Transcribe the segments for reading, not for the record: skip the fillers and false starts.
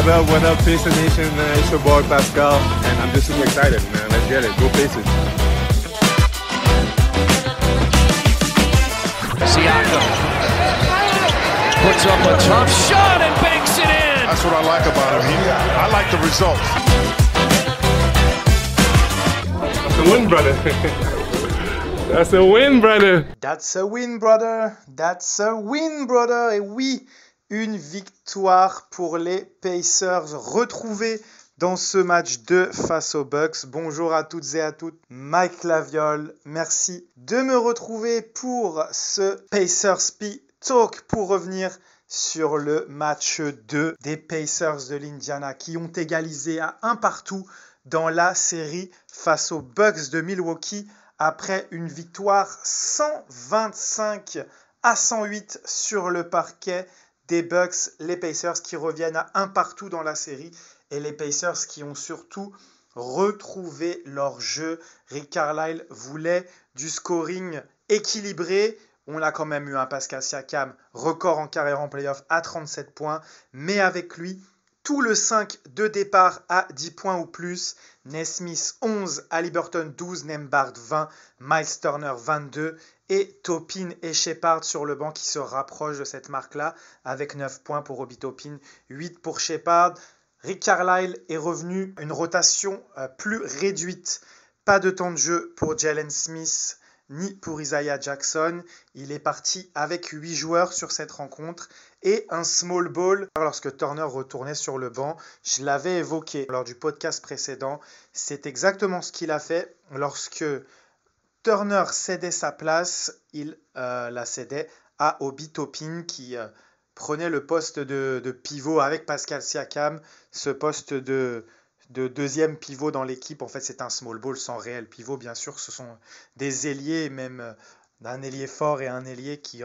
What up, Pacer Nation, man? It's your boy Pascal, and I'm just super excited, man. Let's get it. Go Pacers. Siakam puts up a tough shot and banks it in. That's what I like about him. I like the results. That's a win, brother. That's a win, brother. That's a win, brother. That's a win, brother. Et oui, une victoire pour les Pacers retrouvés dans ce match 2 face aux Bucks. Bonjour à toutes et à toutes, Mike Laviole. Merci de me retrouver pour ce Pacers Speed Talk pour revenir sur le match 2 des Pacers de l'Indiana qui ont égalisé à 1 partout dans la série face aux Bucks de Milwaukee après une victoire 125-108 sur le parquet des Bucks. Les Pacers qui reviennent à 1 partout dans la série et les Pacers qui ont surtout retrouvé leur jeu. Rick Carlisle voulait du scoring équilibré. On a quand même eu un Pascal Siakam, record en carrière en playoff à 37 points, mais avec lui, tout le 5 de départ à 10 points ou plus. Nesmith 11, Haliburton 12, Nembhard 20, Miles Turner 22 et Toppin et Shepard sur le banc qui se rapprochent de cette marque-là avec 9 points pour Obi Toppin, 8 pour Shepard. Rick Carlisle est revenu à une rotation plus réduite. Pas de temps de jeu pour Jalen Smith ni pour Isaiah Jackson. Il est parti avec 8 joueurs sur cette rencontre et un small ball lorsque Turner retournait sur le banc. Je l'avais évoqué lors du podcast précédent. C'est exactement ce qu'il a fait lorsque Turner cédait sa place. Il la cédait à Obi Toppin qui prenait le poste de pivot avec Pascal Siakam. Ce poste de deuxième pivot dans l'équipe, en fait c'est un small ball sans réel pivot, bien sûr ce sont des ailiers, même un ailier fort et un ailier qui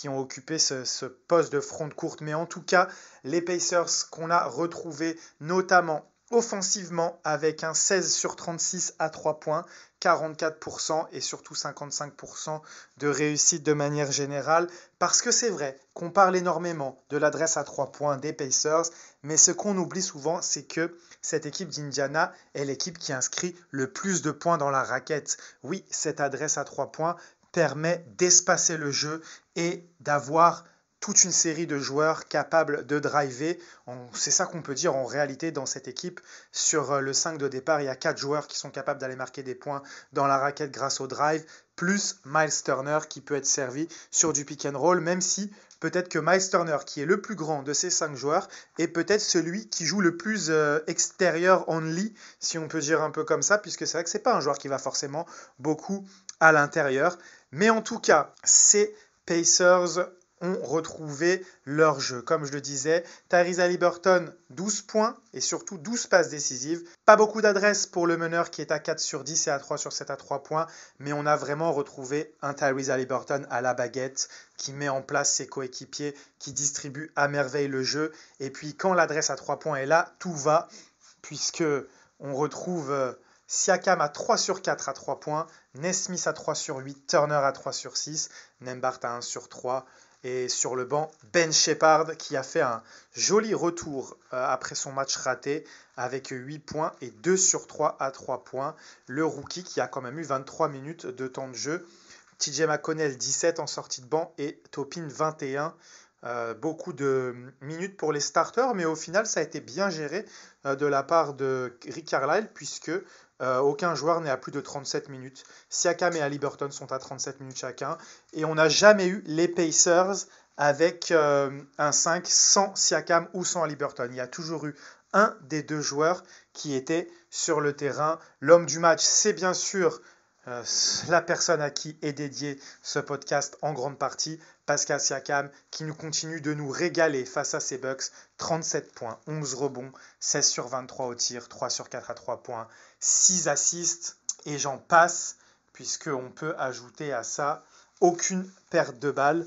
ont occupé ce poste de front courte, mais en tout cas les Pacers qu'on a retrouvés notamment offensivement avec un 16 sur 36 à 3 points, 44% et surtout 55% de réussite de manière générale, parce que c'est vrai qu'on parle énormément de l'adresse à 3 points des Pacers, mais ce qu'on oublie souvent, c'est que cette équipe d'Indiana est l'équipe qui inscrit le plus de points dans la raquette. Oui, cette adresse à 3 points permet d'espacer le jeu et d'avoir toute une série de joueurs capables de driver. C'est ça qu'on peut dire en réalité dans cette équipe. Sur le 5 de départ, il y a 4 joueurs qui sont capables d'aller marquer des points dans la raquette grâce au drive, plus Miles Turner qui peut être servi sur du pick and roll, même si peut-être que Miles Turner, qui est le plus grand de ces 5 joueurs, est peut-être celui qui joue le plus extérieur only, si on peut dire un peu comme ça, puisque c'est vrai que ce n'est pas un joueur qui va forcément beaucoup à l'intérieur. Mais en tout cas, ces Pacers ont retrouvé leur jeu. Comme je le disais, Tyrese Haliburton, 12 points et surtout 12 passes décisives. Pas beaucoup d'adresse pour le meneur qui est à 4 sur 10 et à 3 sur 7 à 3 points, mais on a vraiment retrouvé un Tyrese Haliburton à la baguette qui met en place ses coéquipiers, qui distribue à merveille le jeu. Et puis quand l'adresse à 3 points est là, tout va, puisque on retrouve Siakam à 3 sur 4 à 3 points, Nesmith à 3 sur 8, Turner à 3 sur 6, Nembhard à 1 sur 3. Et sur le banc, Ben Shepard qui a fait un joli retour après son match raté avec 8 points et 2 sur 3 à 3 points. Le rookie qui a quand même eu 23 minutes de temps de jeu. TJ McConnell 17 en sortie de banc et Toppin 21. Beaucoup de minutes pour les starters, mais au final ça a été bien géré de la part de Rick Carlisle puisque aucun joueur n'est à plus de 37 minutes. Siakam et Haliburton sont à 37 minutes chacun. Et on n'a jamais eu les Pacers avec un 5 sans Siakam ou sans Haliburton. Il y a toujours eu un des deux joueurs qui était sur le terrain. L'homme du match, c'est bien sûr la personne à qui est dédié ce podcast en grande partie, Pascal Siakam, qui nous continue de nous régaler face à ces Bucks. 37 points, 11 rebonds, 16 sur 23 au tir, 3 sur 4 à 3 points, 6 assists, et j'en passe, puisqu'on peut ajouter à ça aucune perte de balle.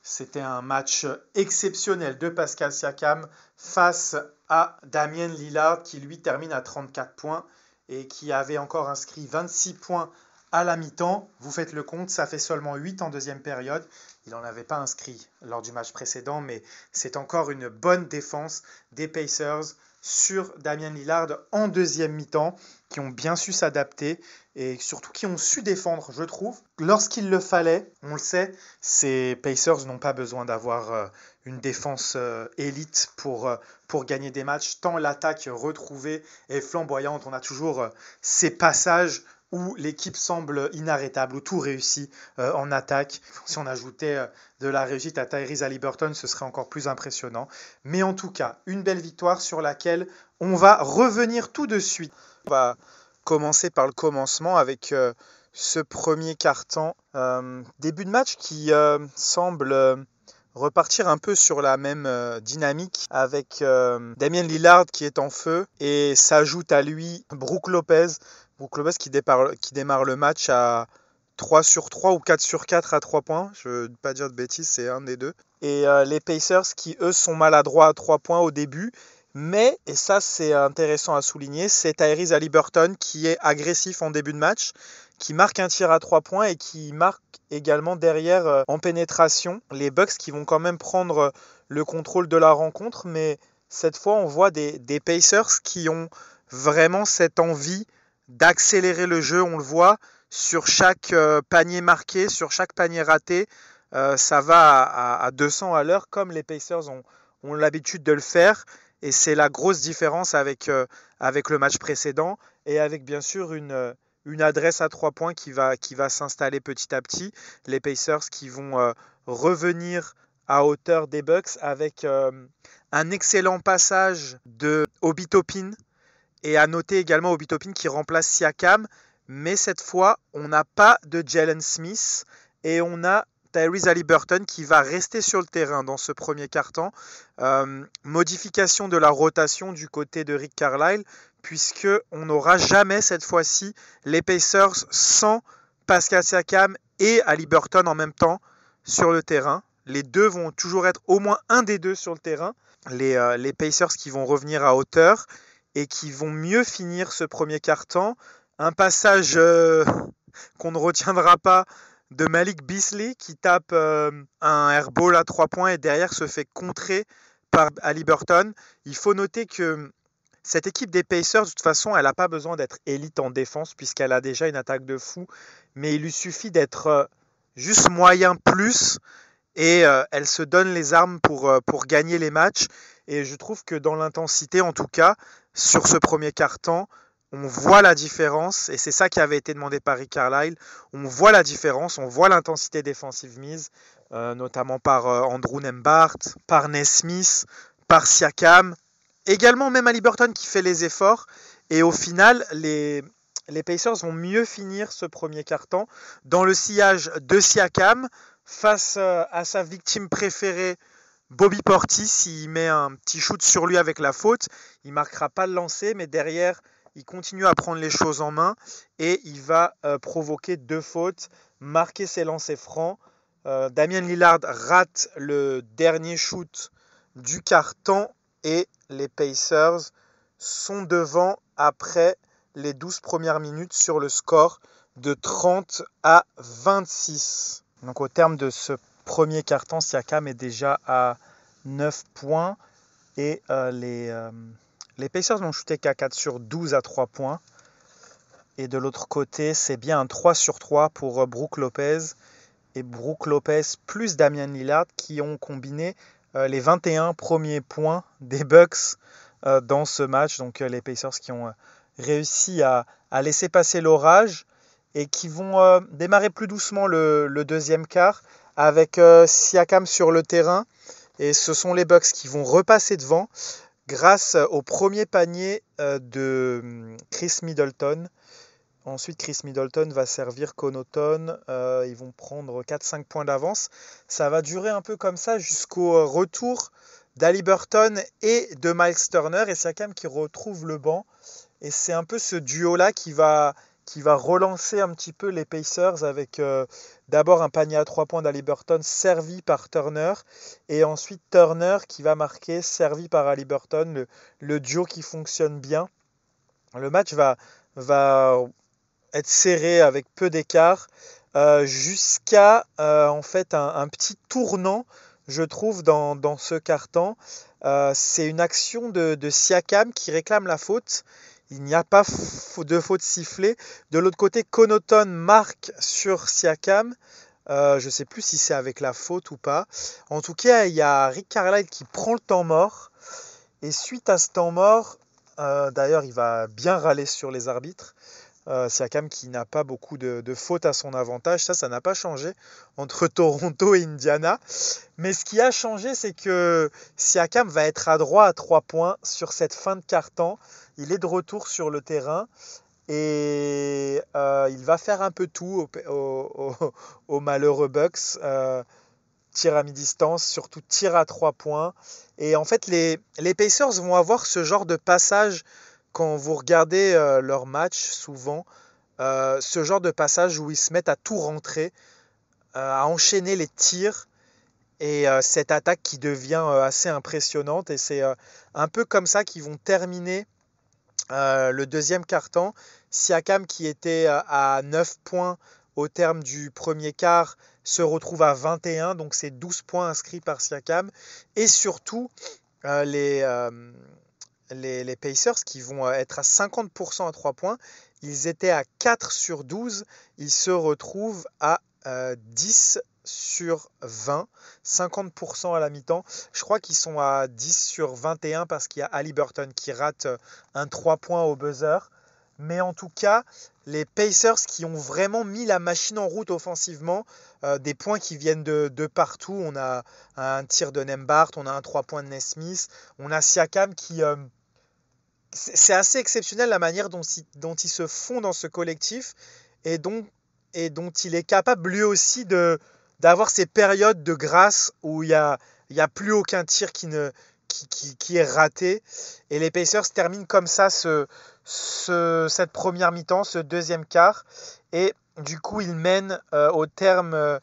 C'était un match exceptionnel de Pascal Siakam face à Damian Lillard, qui lui termine à 34 points et qui avait encore inscrit 26 points À la mi-temps, vous faites le compte, ça fait seulement 8 en deuxième période. Il n'en avait pas inscrit lors du match précédent, mais c'est encore une bonne défense des Pacers sur Damian Lillard en deuxième mi-temps, qui ont bien su s'adapter et surtout qui ont su défendre, je trouve. Lorsqu'il le fallait, on le sait, ces Pacers n'ont pas besoin d'avoir une défense élite pour gagner des matchs, tant l'attaque retrouvée est flamboyante. On a toujours ces passages où l'équipe semble inarrêtable, où tout réussit en attaque. Si on ajoutait de la réussite à Tyrese Haliburton, ce serait encore plus impressionnant. Mais en tout cas, une belle victoire sur laquelle on va revenir tout de suite. On va commencer par le commencement avec ce premier quart-temps. Début de match qui semble repartir un peu sur la même dynamique avec Damian Lillard qui est en feu et s'ajoute à lui Brook Lopez. Brook Lopez qui démarre le match à 3 sur 3 ou 4 sur 4 à 3 points. Je ne veux pas dire de bêtises, c'est un des deux. Et les Pacers qui, eux, sont maladroits à 3 points au début. Mais, et ça c'est intéressant à souligner, c'est Tyrese Haliburton qui est agressif en début de match, qui marque un tir à 3 points et qui marque également derrière en pénétration. Les Bucks qui vont quand même prendre le contrôle de la rencontre, mais cette fois on voit des Pacers qui ont vraiment cette envie d'accélérer le jeu. On le voit sur chaque panier marqué, sur chaque panier raté, ça va à 200 à l'heure comme les Pacers ont l'habitude de le faire. Et c'est la grosse différence avec le match précédent et avec bien sûr une adresse à 3 points qui va s'installer petit à petit. Les Pacers qui vont revenir à hauteur des Bucks avec un excellent passage de Obi Toppin. Et à noter également Obi Toppin qui remplace Siakam. Mais cette fois, on n'a pas de Jalen Smith et on a Tyrese Haliburton qui va rester sur le terrain dans ce premier quart-temps. Modification de la rotation du côté de Rick Carlisle, puisqu'on n'aura jamais cette fois-ci les Pacers sans Pascal Siakam et Haliburton en même temps sur le terrain. Les deux vont toujours être au moins un des deux sur le terrain. Les Pacers qui vont revenir à hauteur et qui vont mieux finir ce premier quart-temps. Un passage qu'on ne retiendra pas de Malik Beasley qui tape un airball à 3 points et derrière se fait contrer par Haliburton. Il faut noter que cette équipe des Pacers, de toute façon, elle n'a pas besoin d'être élite en défense puisqu'elle a déjà une attaque de fou. Mais il lui suffit d'être juste moyen plus et elle se donne les armes pour gagner les matchs. Et je trouve que dans l'intensité, en tout cas, sur ce premier quart-temps, on voit la différence, et c'est ça qui avait été demandé par Rick Carlisle. On voit la différence, on voit l'intensité défensive mise, notamment par Andrew Nembhard, par Nesmith, par Siakam, également même Haliburton qui fait les efforts. Et au final, les Pacers vont mieux finir ce premier quart-temps dans le sillage de Siakam face à sa victime préférée, Bobby Portis. Il met un petit shoot sur lui avec la faute. Il ne marquera pas le lancer, mais derrière, il continue à prendre les choses en main et il va provoquer 2 fautes, marquer ses lancers francs. Damian Lillard rate le dernier shoot du quart-temps et les Pacers sont devant après les 12 premières minutes sur le score de 30 à 26. Donc au terme de ce premier quart-temps, Siakam est déjà à 9 points et les Pacers n'ont shooté qu'à 4 sur 12 à 3 points. Et de l'autre côté, c'est bien un 3 sur 3 pour Brook Lopez. Et Brook Lopez plus Damian Lillard qui ont combiné les 21 premiers points des Bucks dans ce match. Donc les Pacers qui ont réussi à laisser passer l'orage et qui vont démarrer plus doucement le deuxième quart avec Siakam sur le terrain. Et ce sont les Bucks qui vont repasser devant grâce au premier panier de Chris Middleton. Ensuite, Chris Middleton va servir Connaughton. Ils vont prendre 4-5 points d'avance. Ça va durer un peu comme ça jusqu'au retour d'Haliburton et de Miles Turner. Et Siakam qui retrouve le banc. Et c'est un peu ce duo-là qui va relancer un petit peu les Pacers avec d'abord un panier à 3 points d'Haliburton servi par Turner et ensuite Turner qui va marquer servi par Haliburton, le duo qui fonctionne bien. Le match va être serré avec peu d'écart jusqu'à en fait un petit tournant, je trouve, dans ce quart-temps. C'est une action de Siakam qui réclame la faute. Il n'y a pas de faute sifflée. De l'autre côté, Connaughton marque sur Siakam. Je ne sais plus si c'est avec la faute ou pas. En tout cas, il y a Rick Carlisle qui prend le temps mort. Et suite à ce temps mort, d'ailleurs, il va bien râler sur les arbitres. Siakam qui n'a pas beaucoup de fautes à son avantage. Ça n'a pas changé entre Toronto et Indiana. Mais ce qui a changé, c'est que Siakam va être adroit à 3 points sur cette fin de quart-temps. Il est de retour sur le terrain. Et il va faire un peu tout au malheureux Bucks. Tir à mi-distance, surtout tir à 3 points. Et en fait, les Pacers vont avoir ce genre de passage quand vous regardez leur match, souvent. Ce genre de passage où ils se mettent à tout rentrer, à enchaîner les tirs. Et cette attaque qui devient assez impressionnante. Et c'est un peu comme ça qu'ils vont terminer le deuxième quart-temps. Siakam, qui était à 9 points au terme du premier quart, se retrouve à 21. Donc c'est 12 points inscrits par Siakam. Et surtout, les Pacers qui vont être à 50% à 3 points. Ils étaient à 4 sur 12. Ils se retrouvent à 10 sur 20, 50% à la mi-temps. Je crois qu'ils sont à 10 sur 21 parce qu'il y a Haliburton qui rate un 3 points au buzzer. Mais en tout cas, les Pacers qui ont vraiment mis la machine en route offensivement, des points qui viennent de partout. On a un tir de Nembhard, on a un 3 points de Nesmith, on a Siakam qui... c'est assez exceptionnel la manière dont il se fond dans ce collectif et dont il est capable lui aussi d'avoir ces périodes de grâce où il y a plus aucun tir qui est raté. Et les Pacers terminent comme ça cette première mi-temps, ce deuxième quart. Et du coup, ils mènent au terme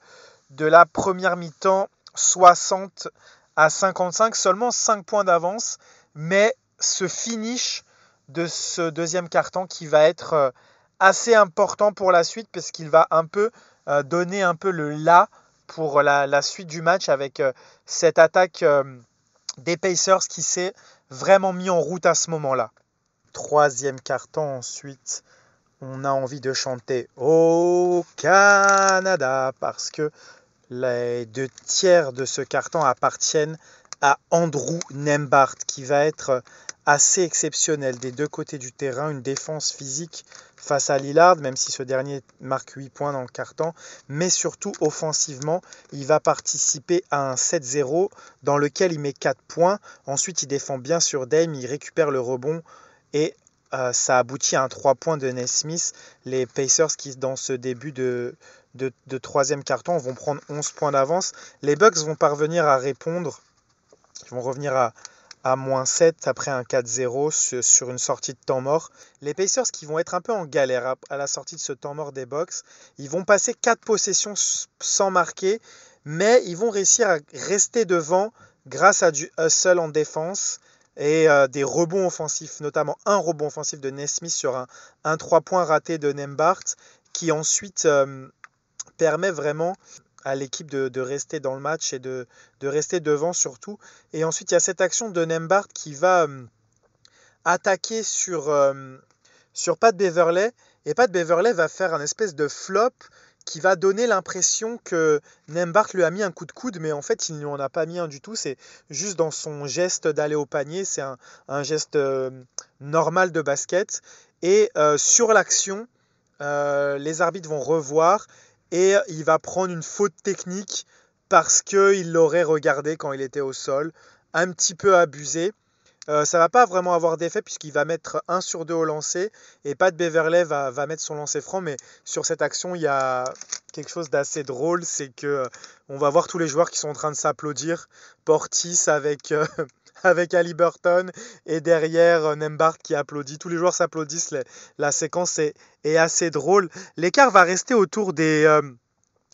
de la première mi-temps 60 à 55, seulement 5 points d'avance. Mais ce finish de ce deuxième quart-temps qui va être assez important pour la suite parce qu'il va un peu donner un peu le là pour la suite du match avec cette attaque des Pacers qui s'est vraiment mis en route à ce moment-là. Troisième quart-temps ensuite, on a envie de chanter au Canada parce que les 2 tiers de ce quart-temps appartiennent à Andrew Nembhard qui va être assez exceptionnel des deux côtés du terrain, une défense physique face à Lillard, même si ce dernier marque 8 points dans le quart-temps, mais surtout offensivement, il va participer à un 7-0 dans lequel il met 4 points. Ensuite, il défend bien sur Dame, il récupère le rebond et ça aboutit à un 3 points de Nesmith. Les Pacers qui, dans ce début de troisième quart-temps, vont prendre 11 points d'avance. Les Bucks vont parvenir à répondre, ils vont revenir à -7 après un 4-0 sur une sortie de temps mort. Les Pacers qui vont être un peu en galère à la sortie de ce temps mort des Bucks, ils vont passer 4 possessions sans marquer, mais ils vont réussir à rester devant grâce à du hustle en défense et des rebonds offensifs, notamment un rebond offensif de Nesmith sur un 3 points raté de Nembhard qui ensuite permet vraiment à l'équipe de rester dans le match et de rester devant surtout. Et ensuite, il y a cette action de Nembhard qui va attaquer sur Pat Beverley. Et Pat Beverley va faire un espèce de flop qui va donner l'impression que Nembhard lui a mis un coup de coude, mais en fait, il ne lui en a pas mis un du tout. C'est juste dans son geste d'aller au panier. C'est un geste normal de basket. Et sur l'action, les arbitres vont revoir et il va prendre une faute technique parce qu'il l'aurait regardé quand il était au sol. Un petit peu abusé. Ça ne va pas vraiment avoir d'effet puisqu'il va mettre 1 sur 2 au lancer et Pat Beverley va mettre son lancer franc. Mais sur cette action, il y a quelque chose d'assez drôle. C'est que on va voir tous les joueurs qui sont en train de s'applaudir. Portis avec Haliburton et derrière Nembhard qui applaudit. Tous les joueurs s'applaudissent. La séquence est assez drôle. L'écart va rester autour des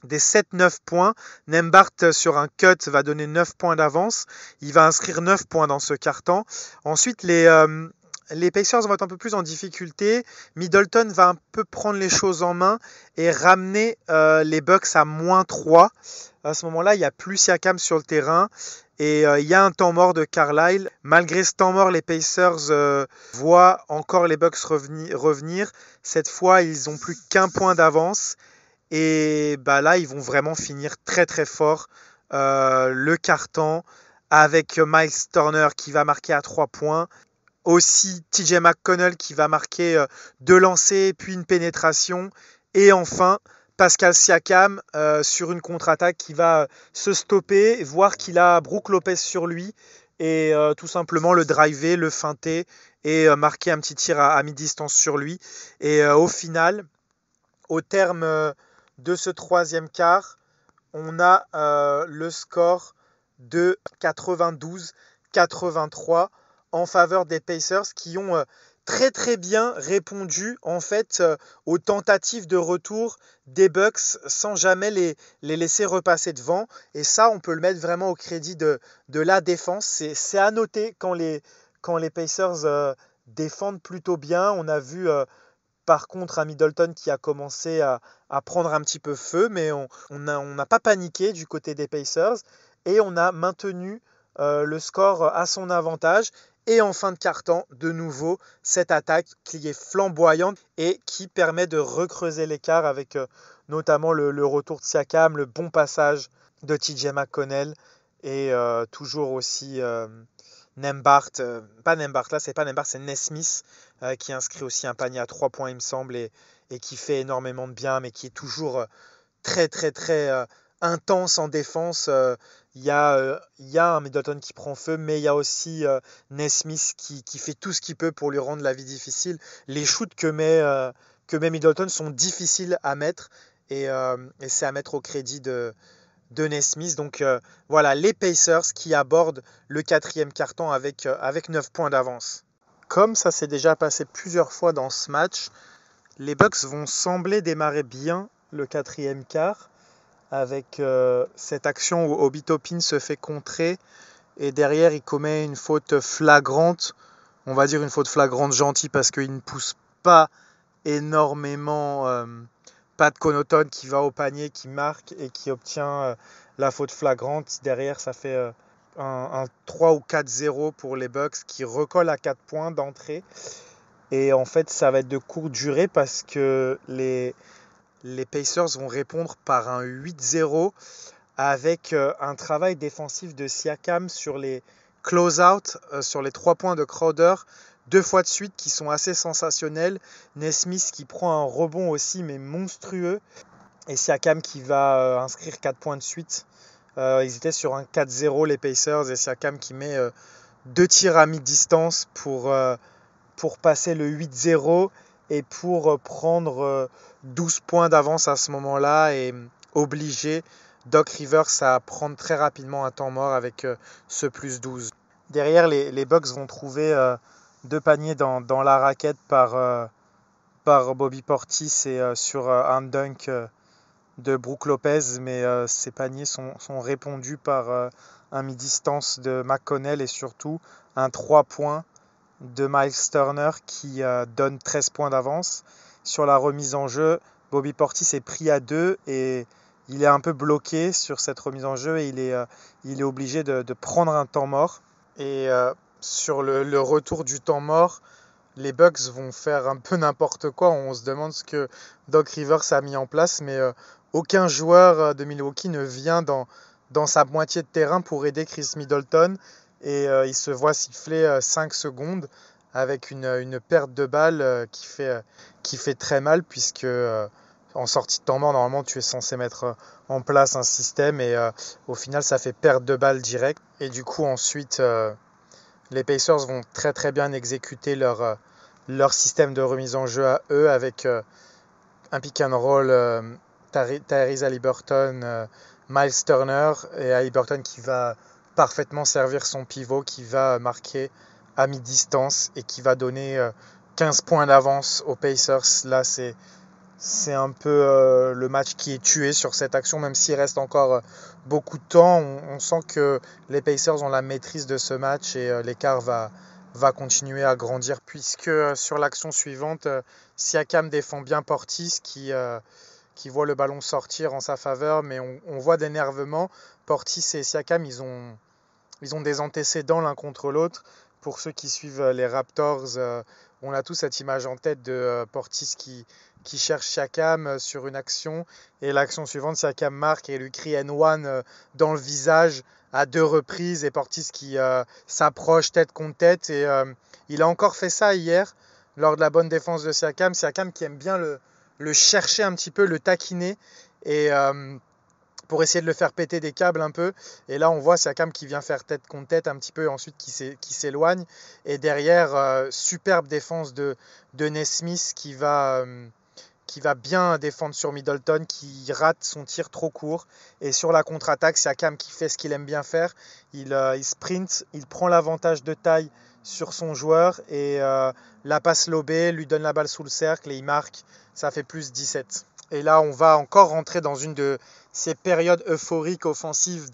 7-9 points. Nembhard sur un cut va donner 9 points d'avance. Il va inscrire 9 points dans ce quart-temps. Ensuite, les les Pacers vont être un peu plus en difficulté. Middleton va un peu prendre les choses en main et ramener les Bucks à -3. À ce moment-là, il n'y a plus Siakam sur le terrain et il y a un temps mort de Carlisle. Malgré ce temps mort, les Pacers voient encore les Bucks revenir. Cette fois, ils n'ont plus qu'1 point d'avance. Et là, ils vont vraiment finir très très fort le quart-temps avec Miles Turner qui va marquer à 3 points. Aussi TJ McConnell qui va marquer 2 lancers puis une pénétration. Et enfin, Pascal Siakam sur une contre-attaque qui va se stopper, voir qu'il a Brook Lopez sur lui et tout simplement le driver, le feinter et marquer un petit tir à mi-distance sur lui. Et au final, au terme de ce troisième quart, on a le score de 92-83 en faveur des Pacers qui ont très très bien répondu en fait aux tentatives de retour des Bucks sans jamais les laisser repasser devant. Et ça, on peut le mettre vraiment au crédit de la défense. C'est à noter quand les Pacers défendent plutôt bien. On a vu par contre un Middleton qui a commencé à prendre un petit peu feu, mais on n'a pas paniqué du côté des Pacers et on a maintenu le score à son avantage. Et en fin de quart-temps, de nouveau, cette attaque qui est flamboyante et qui permet de recreuser l'écart avec notamment le retour de Siakam, le bon passage de TJ McConnell et toujours aussi Nembhard. Pas Nembhard, là c'est pas Nembhard, c'est Nesmith qui inscrit aussi un panier à 3 points il me semble et qui fait énormément de bien mais qui est toujours très très très intense en défense. Il y a un Middleton qui prend feu, mais il y a aussi Nesmith qui fait tout ce qu'il peut pour lui rendre la vie difficile. Les shoots que met Middleton sont difficiles à mettre et c'est à mettre au crédit de Nesmith. Donc voilà, les Pacers qui abordent le quatrième quart-temps avec 9 points d'avance. Comme ça s'est déjà passé plusieurs fois dans ce match, les Bucks vont sembler démarrer bien le quatrième quart avec cette action où Obi Toppin se fait contrer et derrière il commet une faute flagrante, on va dire une faute flagrante gentille parce qu'il ne pousse pas énormément Pat Connaughton qui va au panier, qui marque et qui obtient la faute flagrante. Derrière ça fait un 3 ou 4-0 pour les Bucks qui recollent à 4 points d'entrée et en fait ça va être de courte durée parce que les Pacers vont répondre par un 8-0 avec un travail défensif de Siakam sur les close-out, sur les 3 points de Crowder, 2 fois de suite qui sont assez sensationnels. Nesmith qui prend un rebond aussi mais monstrueux et Siakam qui va inscrire 4 points de suite. Ils étaient sur un 4-0 les Pacers et Siakam qui met 2 tirs à mi-distance pour passer le 8-0 et pour prendre 12 points d'avance à ce moment-là et obliger Doc Rivers à prendre très rapidement un temps mort avec ce plus 12. Derrière, les Bucks vont trouver 2 paniers dans la raquette par Bobby Portis et sur un dunk de Brook Lopez, mais ces paniers sont répondus par un mi-distance de McConnell et surtout un 3 points de Miles Turner qui donne 13 points d'avance. Sur la remise en jeu, Bobby Portis est pris à 2 et il est un peu bloqué sur cette remise en jeu et il est obligé de prendre un temps mort. Et sur le retour du temps mort, les Bucks vont faire un peu n'importe quoi. On se demande ce que Doc Rivers a mis en place, mais aucun joueur de Milwaukee ne vient dans sa moitié de terrain pour aider Chris Middleton. Et il se voit siffler 5 secondes avec une perte de balle qui fait très mal puisque en sortie de temps mort, normalement tu es censé mettre en place un système et au final ça fait perte de balle direct. Et du coup ensuite les Pacers vont très très bien exécuter leur système de remise en jeu à eux avec un pick and roll Tyrese Haliburton, Miles Turner et Haliburton qui va parfaitement servir son pivot qui va marquer à mi-distance et qui va donner 15 points d'avance aux Pacers. Là, c'est un peu le match qui est tué sur cette action, même s'il reste encore beaucoup de temps. On sent que les Pacers ont la maîtrise de ce match et l'écart va va continuer à grandir puisque sur l'action suivante, Siakam défend bien Portis qui voit le ballon sortir en sa faveur, mais on voit d'énervement. Portis et Siakam, ils ont des antécédents l'un contre l'autre. Pour ceux qui suivent les Raptors, on a tous cette image en tête de Portis qui cherche Siakam sur une action, et l'action suivante, Siakam marque et lui crie N1 dans le visage à 2 reprises, et Portis qui s'approche tête contre tête, et il a encore fait ça hier lors de la bonne défense de Siakam. Siakam qui aime bien le chercher un petit peu, le taquiner, et pour essayer de le faire péter des câbles un peu. Et là, on voit Siakam qui vient faire tête contre tête un petit peu, et ensuite qui s'éloigne. Et derrière, superbe défense de Nesmith qui va bien défendre sur Middleton, qui rate son tir trop court. Et sur la contre-attaque, Siakam qui fait ce qu'il aime bien faire. Il sprint, il prend l'avantage de taille sur son joueur, et la passe lobée, lui donne la balle sous le cercle et il marque. Ça fait plus 17. Et là, on va encore rentrer dans une de ces périodes euphoriques offensives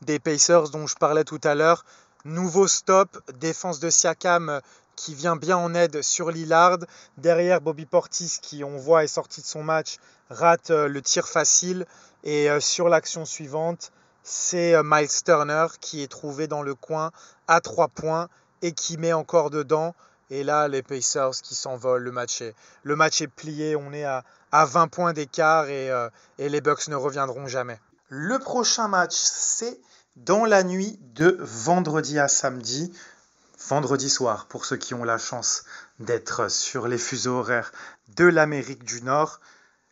des Pacers dont je parlais tout à l'heure. Nouveau stop, défense de Siakam qui vient bien en aide sur Lillard. Derrière, Bobby Portis, qui on voit est sorti de son match, rate le tir facile. Et sur l'action suivante, c'est Miles Turner qui est trouvé dans le coin à 3 points et qui met encore dedans. Et là, les Pacers qui s'envolent, le match est plié, on est à 20 points d'écart, et les Bucks ne reviendront jamais. Le prochain match, c'est dans la nuit de vendredi à samedi, vendredi soir, pour ceux qui ont la chance d'être sur les fuseaux horaires de l'Amérique du Nord.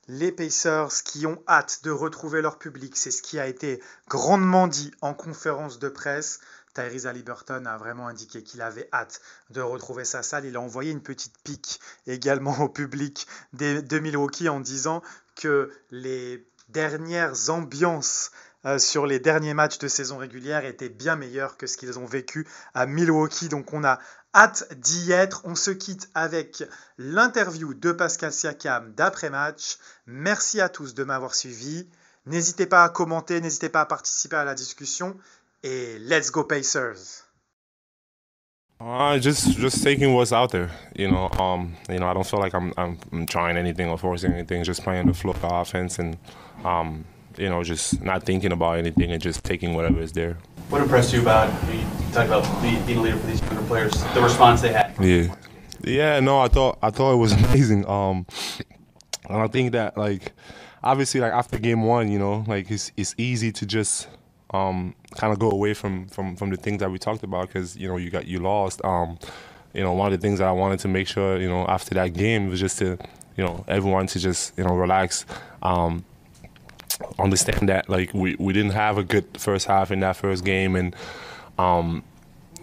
Les Pacers qui ont hâte de retrouver leur public, c'est ce qui a été grandement dit en conférence de presse. Tyrese Haliburton a vraiment indiqué qu'il avait hâte de retrouver sa salle. Il a envoyé une petite pique également au public de Milwaukee en disant que les dernières ambiances sur les derniers matchs de saison régulière étaient bien meilleures que ce qu'ils ont vécu à Milwaukee. Donc on a hâte d'y être. On se quitte avec l'interview de Pascal Siakam d'après-match. Merci à tous de m'avoir suivi. N'hésitez pas à commenter, n'hésitez pas à participer à la discussion. Et let's go Pacers. Just taking what's out there. I don't feel like I'm trying anything or forcing anything. Just playing the flow of offense and just not thinking about anything and just taking whatever is there. What impressed you about you talked about being a leader for these younger players? The response they had. Yeah. No, I thought it was amazing. And I think that obviously after game 1, it's easy to just kind of go away from the things that we talked about because you lost. One of the things that I wanted to make sure after that game was just to everyone to just relax, understand that we didn't have a good first half in that first game, and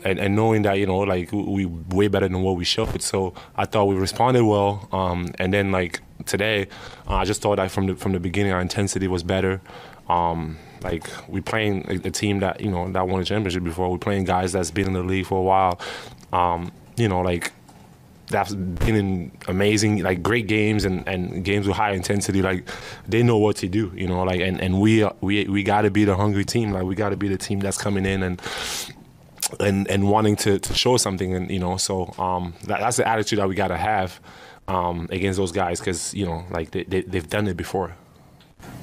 knowing that we way better than what we showed. So I thought we responded well, and then today I just thought that from the beginning our intensity was better. We playing a team that that won a championship before. We're playing guys that's been in the league for a while. That's been in amazing, great games and games with high intensity. They know what to do, and we got to be the hungry team. We got to be the team that's coming in and wanting to show something. And so that's the attitude that we got to have against those guys because they've done it before.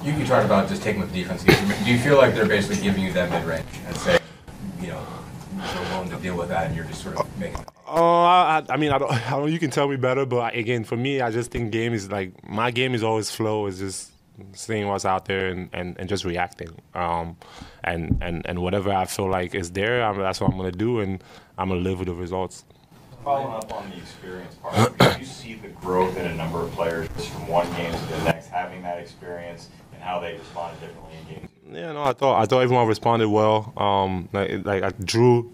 You talked about just taking with the defense. Do you feel like they're basically giving you that mid-range and saying, you're willing to deal with that, and you're just sort of making it? I don't. You can tell me better, but again, for me, I just think my game is always flow. It's just seeing what's out there and just reacting. And whatever I feel like is there, that's what I'm gonna do, and I'm gonna live with the results. Following up on the experience part, do you see the growth in a number of players from one game to the next, having that experience, and how they responded differently in games? Yeah, no, I thought everyone responded well. Drew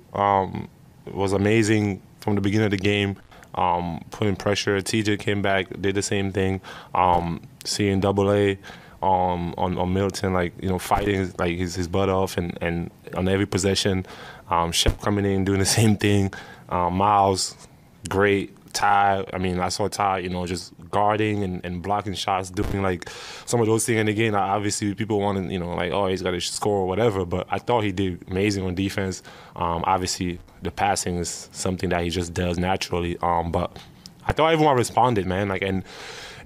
was amazing from the beginning of the game, putting pressure. TJ came back, did the same thing. Seeing AA on Middleton, fighting his butt off, and on every possession. Shep coming in doing the same thing. Miles great. Ty, I mean, I saw Ty, you know, just guarding and blocking shots, doing like some of those things. And again, obviously people want to, you know, like, oh, he's got to score or whatever. But I thought he did amazing on defense. Obviously, the passing is something that he just does naturally. But I thought everyone responded, man. Like, and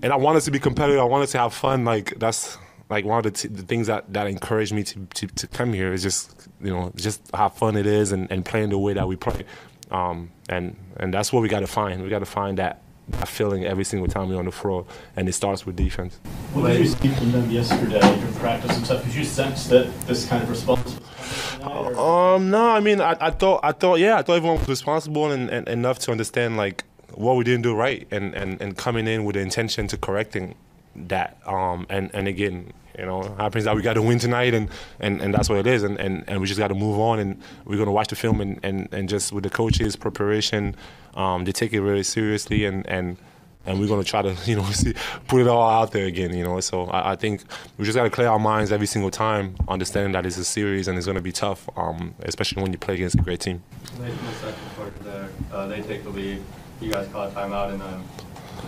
I wanted to be competitive. I wanted to have fun. Like, that's like one of the things that encouraged me to come here is just, you know, just how fun it is and playing the way that we play. And that's what we got to find. We got to find that feeling every single time we're on the floor, and it starts with defense. What did you see from them yesterday in practice and stuff? Did you sense that this kind of response was coming tonight? No, I mean, I thought everyone was responsible and enough to understand like what we didn't do right, and coming in with the intention to correcting that. And again, you know, it happens that we got to win tonight, and that's what it is, and we just got to move on, and we're gonna watch the film and just with the coaches' preparation, they take it really seriously, and we're gonna try to, you know, put it all out there again, you know. So I think we just got to clear our minds every single time, understanding that it's a series and it's gonna be tough, especially when you play against a great team. Late in the second quarter there, they take the lead. You guys call a timeout, and then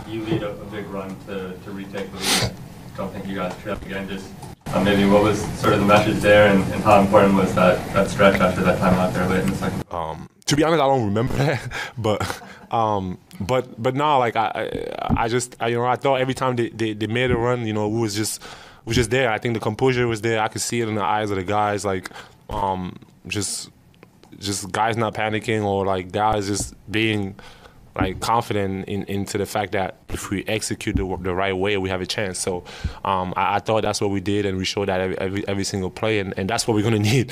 you lead a big run to retake the lead. Don't think you guys trip again. Just maybe what was sort of the message there, and how important was that stretch after that timeout there late in the second? To be honest, I don't remember that, but no, like I just you know, I thought every time they made a run, you know, we was just there. I think the composure was there. I could see it in the eyes of the guys, like just guys not panicking, or like guys just being like confident into the fact that if we execute the right way, we have a chance. So I thought that's what we did, and we showed that every single play, and that's what we're gonna need.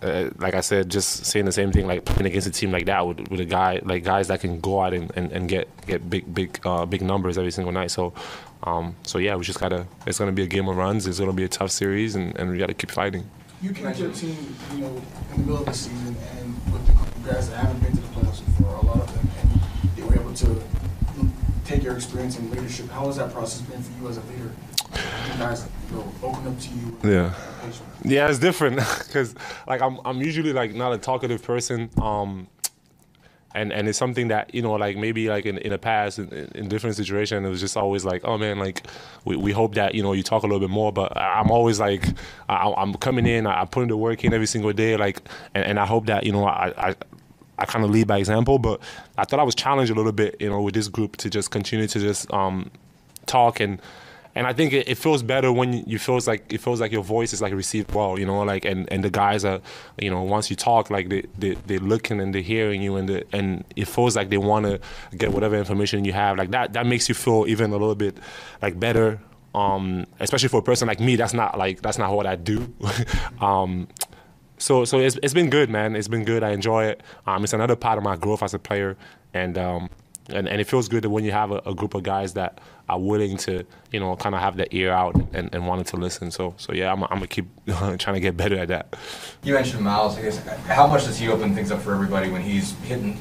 Like I said, just saying the same thing, like playing against a team like that with a guy like guys that can go out and get big numbers every single night. So yeah, we just gotta. It's gonna be a game of runs. It's gonna be a tough series, and we gotta keep fighting. You came to a team, you know, in the middle of the season, and with the guys that haven't been to the playoffs before, a lot of them, and they were able to take your experience in leadership. How has that process been for you as a leader? You guys, you know, open up to you. Yeah. Yeah, it's different because like I'm usually like not a talkative person, and it's something that, you know, like maybe like in the past in different situations it was just always like, oh man, like we hope that, you know, you talk a little bit more, but I'm always like I'm coming in, I put in the work in every single day, like and I hope that, you know, I kind of lead by example. But I thought I was challenged a little bit, you know, with this group to just continue to just talk, and I think it feels better when it feels like your voice is like received well, you know, like and the guys are, you know, once you talk, like they're looking and they're hearing you, and it feels like they want to get whatever information you have, like that makes you feel even a little bit like better, especially for a person like me. That's not what I do. So it's been good, man. It's been good. I enjoy it. It's another part of my growth as a player, and it feels good that when you have a group of guys that are willing to, you know, kind of have their ear out and wanting to listen. So yeah, I'm gonna keep trying to get better at that. You mentioned Miles. I guess how much does he open things up for everybody when he's hitting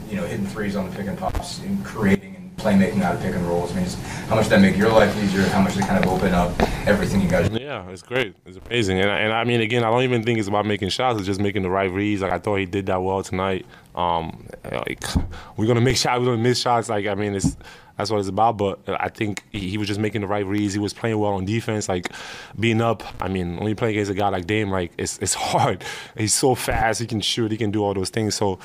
threes on the pick and pops and creating and playmaking out of pick and rolls? I mean, how much does that make your life easier? How much does it kind of open up everything you guys do? Yeah, it's great. It's amazing. And I mean, again, I don't even think it's about making shots. It's just making the right reads. Like, I thought he did that well tonight. Like, we're going to make shots. We're going to miss shots. Like, I mean, that's what it's about. But I think he was just making the right reads. He was playing well on defense, like being up. I mean, when you play against a guy like Dame, like, it's hard. He's so fast. He can shoot. He can do all those things. So,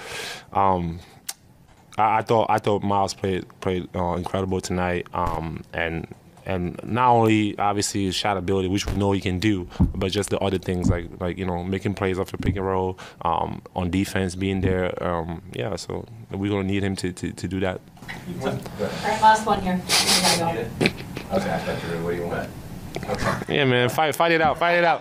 I thought Miles played incredible tonight, and not only obviously his shot ability, which we know he can do, but just the other things like you know, making plays off the pick and roll, on defense, being there. Yeah, so we're gonna need him to do that. All right, last one here. We gotta go. I was gonna ask that, Drew. What do you want? Okay. Yeah, man, fight it out. You mentioned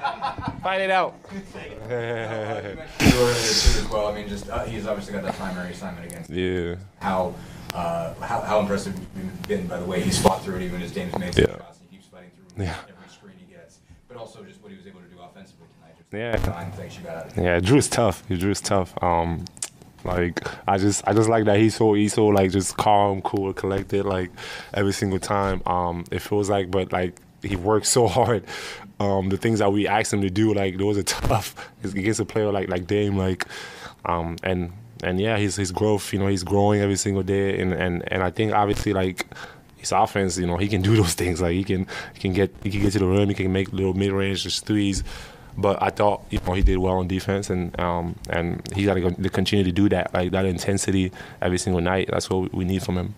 as well. I mean, just he's obviously got that primary assignment against. Yeah. How impressive you've been by the way he's fought through it, even as Dame's made some shots. He keeps fighting through every screen he gets, but also just what he was able to do offensively tonight. Just the 9 things you got out of him. Yeah, Drew's tough. Like I just like that he's so like just calm, cool, collected, like every single time. It feels like, but like he works so hard. The things that we asked him to do, like those are tough against a player like Dame, like and yeah, his growth, he's growing every single day, and I think obviously like his offense, he can do those things. Like he can get to the rim, he can make little mid-range threes. But I thought he did well on defense, and he got to continue to do that, like that intensity every single night. That's what we need from him.